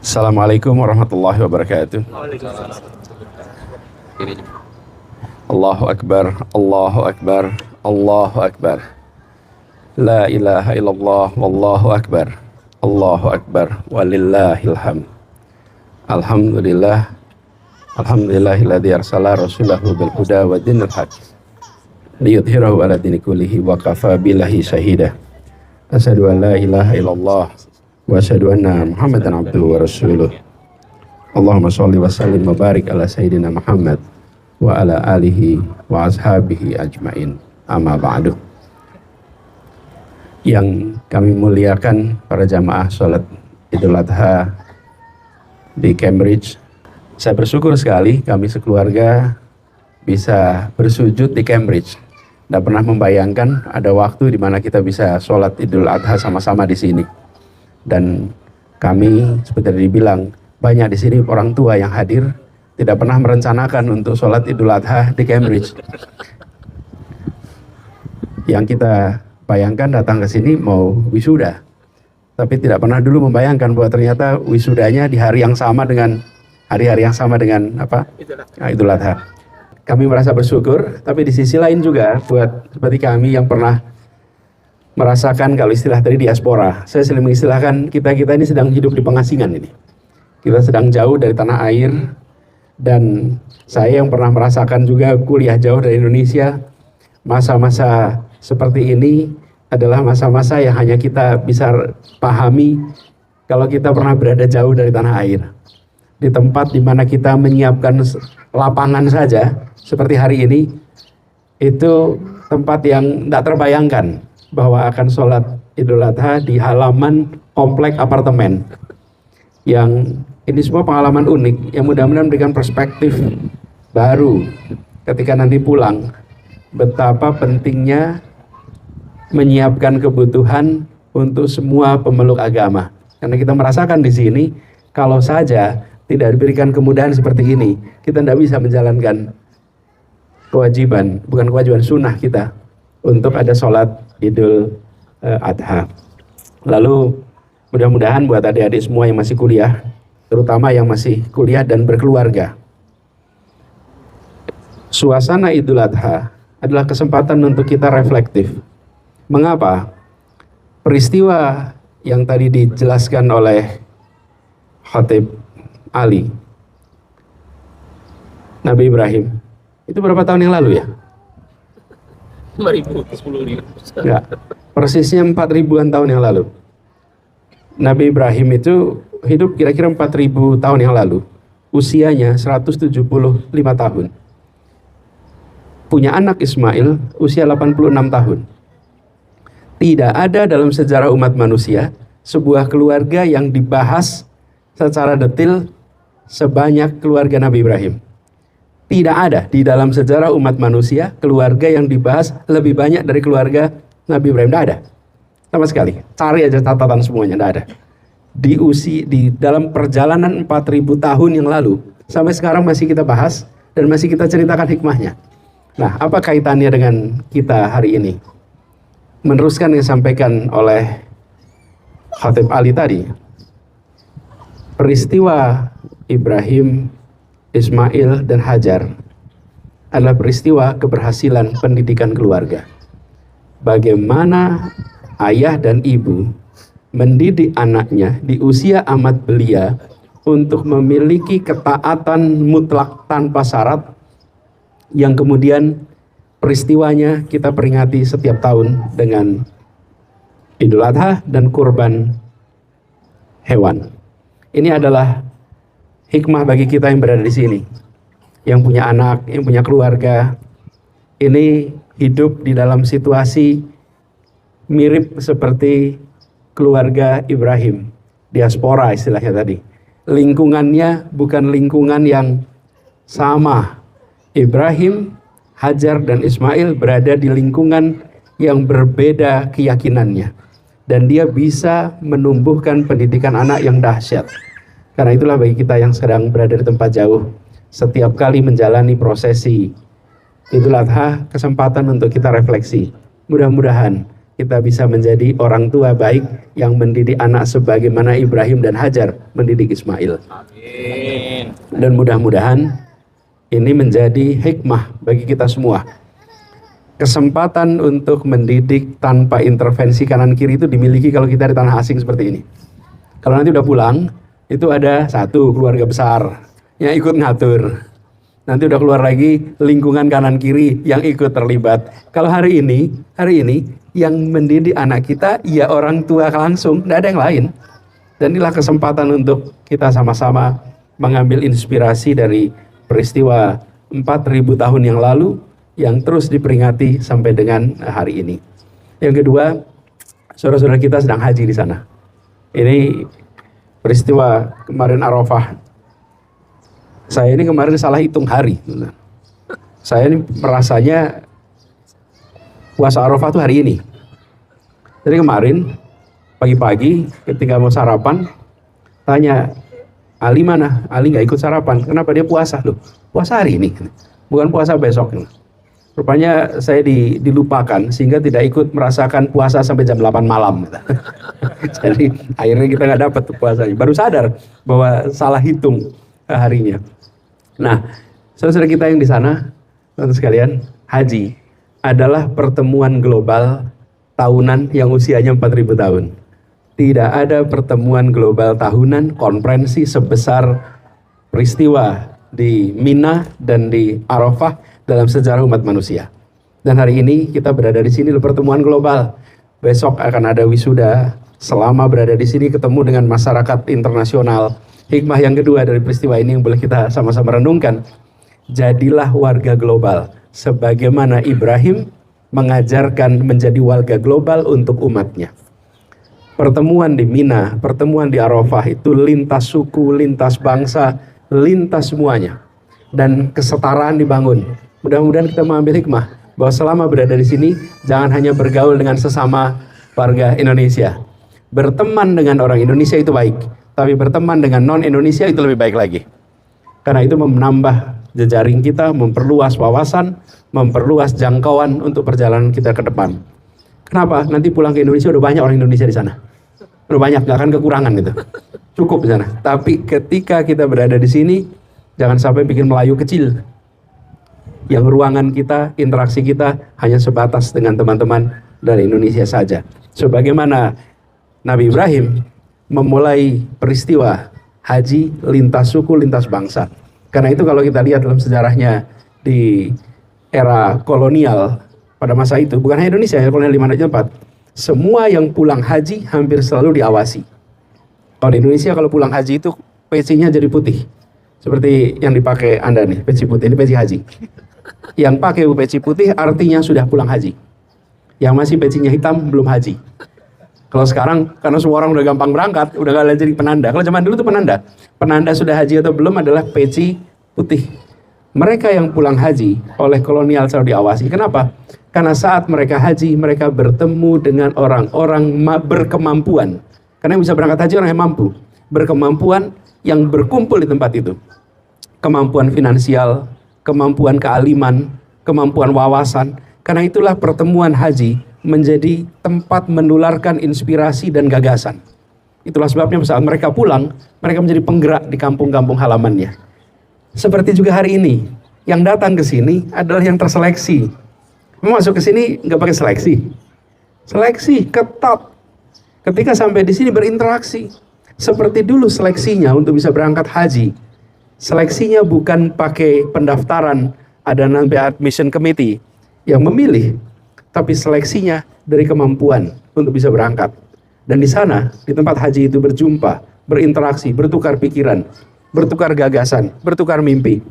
Assalamualaikum warahmatullahi wabarakatuh. Allahu Akbar, Allahu Akbar, Allahu Akbar. La ilaha illallah, wallahu akbar. Allahu Akbar, walillahil hamd. Alhamdulillah, alhamdulillahilladzi arsala rasulahu bil huda wa dinil haq liyudhhirahu ala dini kullihi wa kafa billahi syahida. Asyhadu an la ilaha illallah wa asyhadu anna Muhammadan abduhu wa rasuluh. Allahumma sholli wa sallim wa barik ala sayyidina Muhammad wa ala alihi wa ashabihi ajmain. Amma ba'du. Yang kami muliakan para jamaah sholat Idul Adha di Cambridge, saya bersyukur sekali kami sekeluarga bisa bersujud di Cambridge. Tidak pernah membayangkan ada waktu di mana kita bisa sholat Idul Adha sama-sama di sini. Dan kami seperti dibilang, banyak di sini orang tua yang hadir tidak pernah merencanakan untuk sholat Idul Adha di Cambridge. Yang kita bayangkan datang ke sini mau wisuda, tapi tidak pernah dulu membayangkan bahwa ternyata wisudanya di hari yang sama dengan hari-hari yang sama dengan Idul Adha. Kami merasa bersyukur, tapi di sisi lain juga buat seperti kami yang pernah merasakan, kalau istilah tadi diaspora, saya sering mengistilahkan kita ini sedang hidup di pengasingan ini. Kita sedang jauh dari tanah air, dan saya yang pernah merasakan juga kuliah jauh dari Indonesia, masa-masa seperti ini adalah masa-masa yang hanya kita bisa pahami kalau kita pernah berada jauh dari tanah air. Di tempat di mana kita menyiapkan lapangan saja, seperti hari ini, itu tempat yang tidak terbayangkan bahwa akan sholat Idul Adha di halaman komplek apartemen. Yang ini semua pengalaman unik yang mudah-mudahan memberikan perspektif baru ketika nanti pulang, betapa pentingnya menyiapkan kebutuhan untuk semua pemeluk agama. Karena kita merasakan di sini, kalau saja tidak diberikan kemudahan seperti ini, kita tidak bisa menjalankan kewajiban, bukan kewajiban, sunnah kita untuk ada sholat Idul Adha. Lalu mudah-mudahan buat adik-adik semua yang masih kuliah, terutama yang masih kuliah dan berkeluarga, suasana Idul Adha adalah kesempatan untuk kita reflektif. Mengapa? Peristiwa yang tadi dijelaskan oleh Khatib Ali, Nabi Ibrahim, itu berapa tahun yang lalu ya? 5.000, 10.000. Enggak, persisnya 4.000-an tahun yang lalu. Nabi Ibrahim itu hidup kira-kira 4.000 tahun yang lalu. Usianya 175 tahun. Punya anak Ismail usia 86 tahun. Tidak ada dalam sejarah umat manusia sebuah keluarga yang dibahas secara detail sebanyak keluarga Nabi Ibrahim. Tidak ada di dalam sejarah umat manusia keluarga yang dibahas lebih banyak dari keluarga Nabi Ibrahim. Tidak ada sama sekali. Cari aja catatan semuanya, tidak ada. Di dalam perjalanan 4.000 tahun yang lalu sampai sekarang masih kita bahas dan masih kita ceritakan hikmahnya. Nah, apa kaitannya dengan kita hari ini? Meneruskan yang disampaikan oleh Khatib Ali tadi, peristiwa Ibrahim, Ismail, dan Hajar adalah peristiwa keberhasilan pendidikan keluarga. Bagaimana ayah dan ibu mendidik anaknya di usia amat belia untuk memiliki ketaatan mutlak tanpa syarat, yang kemudian peristiwanya kita peringati setiap tahun dengan Idul Adha dan kurban hewan. Ini adalah hikmah bagi kita yang berada di sini, yang punya anak, yang punya keluarga. Ini hidup di dalam situasi mirip seperti keluarga Ibrahim, diaspora istilahnya tadi. Lingkungannya bukan lingkungan yang sama. Ibrahim, Hajar, dan Ismail berada di lingkungan yang berbeda keyakinannya, dan dia bisa menumbuhkan pendidikan anak yang dahsyat. Karena itulah bagi kita yang sedang berada di tempat jauh, setiap kali menjalani prosesi Idul Adha, kesempatan untuk kita refleksi. Mudah-mudahan kita bisa menjadi orang tua baik yang mendidik anak sebagaimana Ibrahim dan Hajar mendidik Ismail. Amin. Dan mudah-mudahan ini menjadi hikmah bagi kita semua. Kesempatan untuk mendidik tanpa intervensi kanan kiri itu dimiliki kalau kita di tanah asing seperti ini. Kalau nanti udah pulang, itu ada satu keluarga besar yang ikut ngatur. Nanti udah keluar lagi lingkungan kanan kiri yang ikut terlibat. Kalau hari ini yang mendidik anak kita ya orang tua langsung, tidak ada yang lain. Dan inilah kesempatan untuk kita sama-sama mengambil inspirasi dari peristiwa 4.000 tahun yang lalu yang terus diperingati sampai dengan hari ini. Yang kedua, saudara-saudara kita sedang haji di sana. Ini peristiwa kemarin Arafah. Saya ini kemarin salah hitung hari. Saya ini merasanya puasa Arafah itu hari ini. Jadi kemarin pagi-pagi ketika mau sarapan, tanya, Ali mana? Ali nggak ikut sarapan. Kenapa dia puasa? Loh, puasa hari ini, bukan puasa besok. Rupanya saya dilupakan sehingga tidak ikut merasakan puasa sampai jam 8 malam. Jadi akhirnya kita nggak dapat puasanya. Baru sadar bahwa salah hitung harinya. Nah, saudara-saudara kita yang di sana, teman-teman sekalian, haji adalah pertemuan global tahunan yang usianya 4.000 tahun. Tidak ada pertemuan global tahunan konferensi sebesar peristiwa di Mina dan di Arafah dalam sejarah umat manusia. Dan hari ini kita berada di sini, pertemuan global. Besok akan ada wisuda. Selama berada di sini ketemu dengan masyarakat internasional. Hikmah yang kedua dari peristiwa ini yang boleh kita sama-sama renungkan. Jadilah warga global. Sebagaimana Ibrahim mengajarkan menjadi warga global untuk umatnya. Pertemuan di Mina, pertemuan di Arafah itu lintas suku, lintas bangsa, lintas semuanya. Dan kesetaraan dibangun. Mudah-mudahan kita mengambil hikmah bahwa selama berada di sini jangan hanya bergaul dengan sesama warga Indonesia. Berteman dengan orang Indonesia itu baik, tapi berteman dengan non-Indonesia itu lebih baik lagi. Karena itu menambah jejaring kita, memperluas wawasan, memperluas jangkauan untuk perjalanan kita ke depan. Kenapa? Nanti pulang ke Indonesia udah banyak orang Indonesia di sana. Udah banyak, nggak akan kekurangan itu. Cukup di sana. Tapi ketika kita berada di sini, jangan sampai bikin Melayu kecil. Yang ruangan kita, interaksi kita hanya sebatas dengan teman-teman dari Indonesia saja. Sebagaimana Nabi Ibrahim memulai peristiwa haji lintas suku, lintas bangsa. Karena itu kalau kita lihat dalam sejarahnya di era kolonial pada masa itu, bukan hanya Indonesia, ya kolonial di mana tempat, semua yang pulang haji hampir selalu diawasi. Kalau di Indonesia kalau pulang haji itu pecinya jadi putih. Seperti yang dipakai Anda nih, peci putih, ini peci haji. Yang pakai peci putih artinya sudah pulang haji. Yang masih pecinya hitam belum haji. Kalau sekarang karena semua orang udah gampang berangkat, udah gak jadi penanda. Kalau zaman dulu tuh penanda. Penanda sudah haji atau belum adalah peci putih. Mereka yang pulang haji oleh kolonial selalu diawasi. Kenapa? Karena saat mereka haji, mereka bertemu dengan orang-orang berkemampuan. Karena yang bisa berangkat haji orang yang mampu. Berkemampuan yang berkumpul di tempat itu. Kemampuan finansial, kemampuan kealiman, kemampuan wawasan. Karena itulah pertemuan haji menjadi tempat menularkan inspirasi dan gagasan. Itulah sebabnya saat mereka pulang, mereka menjadi penggerak di kampung-kampung halamannya. Seperti juga hari ini, yang datang ke sini adalah yang terseleksi. Masuk ke sini nggak pakai seleksi. Seleksi ketat. Ketika sampai di sini berinteraksi. Seperti dulu seleksinya untuk bisa berangkat haji. Seleksinya bukan pakai pendaftaran, ada nanti admission committee yang memilih, tapi seleksinya dari kemampuan untuk bisa berangkat. Dan di sana, di tempat haji itu berjumpa, berinteraksi, bertukar pikiran, bertukar gagasan, bertukar mimpi.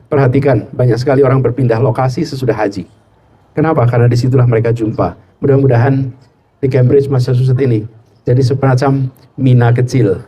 Perhatikan, banyak sekali orang berpindah lokasi sesudah haji. Kenapa? Karena disitulah mereka jumpa. Mudah-mudahan di Cambridge, Massachusetts ini jadi semacam Mina kecil,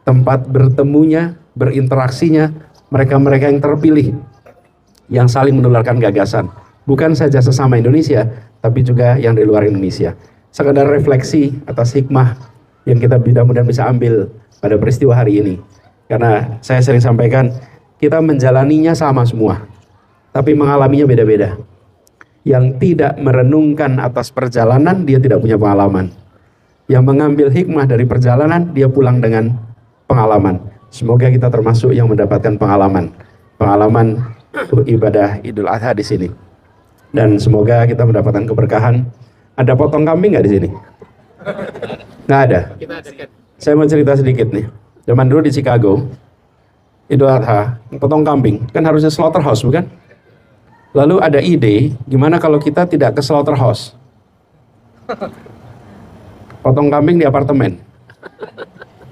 tempat bertemunya, berinteraksinya mereka-mereka yang terpilih, yang saling menularkan gagasan. Bukan saja sesama Indonesia, tapi juga yang di luar Indonesia. Sekadar refleksi atas hikmah yang kita mudah-mudahan bisa ambil pada peristiwa hari ini. Karena saya sering sampaikan, kita menjalaninya sama semua, tapi mengalaminya beda-beda. Yang tidak merenungkan atas perjalanan, dia tidak punya pengalaman. Yang mengambil hikmah dari perjalanan, dia pulang dengan pengalaman. Semoga kita termasuk yang mendapatkan pengalaman ibadah Idul Adha di sini. Dan semoga kita mendapatkan keberkahan. Ada potong kambing nggak di sini? Nggak ada. Saya mau cerita sedikit nih. Zaman dulu di Chicago, Idul Adha, potong kambing, kan harusnya slaughterhouse, bukan? Lalu ada ide, gimana kalau kita tidak ke slaughterhouse? Potong kambing di apartemen.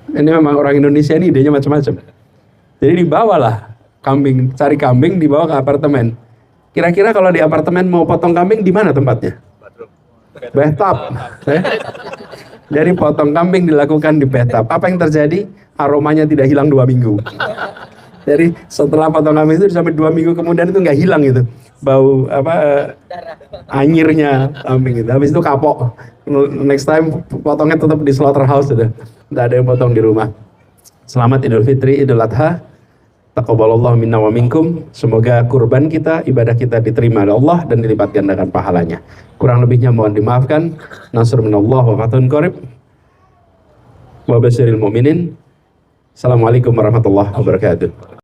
Ini memang orang Indonesia ini idenya macam-macam. Jadi dibawalah kambing, cari kambing dibawa ke apartemen. Kira-kira kalau di apartemen mau potong kambing di mana tempatnya? Bathtub. Jadi potong kambing dilakukan di bathtub. Apa yang terjadi? Aromanya tidak hilang 2 minggu. Jadi setelah potong kambing itu sampai 2 minggu kemudian itu nggak hilang gitu. Bau anyirnya kambing itu. Habis itu kapok. Next time potongnya tetap di slaughterhouse sudah. Tidak ada yang potong di rumah. Selamat Idul Fitri, Idul Adha. Taqabbalallahu minna wa minkum. Semoga kurban kita, ibadah kita diterima oleh Allah dan dilipat gandakan pahalanya. Kurang lebihnya mohon dimaafkan. Nasr minallah wa fathun qarib. Wa basyiril mu'minin. Assalamualaikum warahmatullahi wabarakatuh.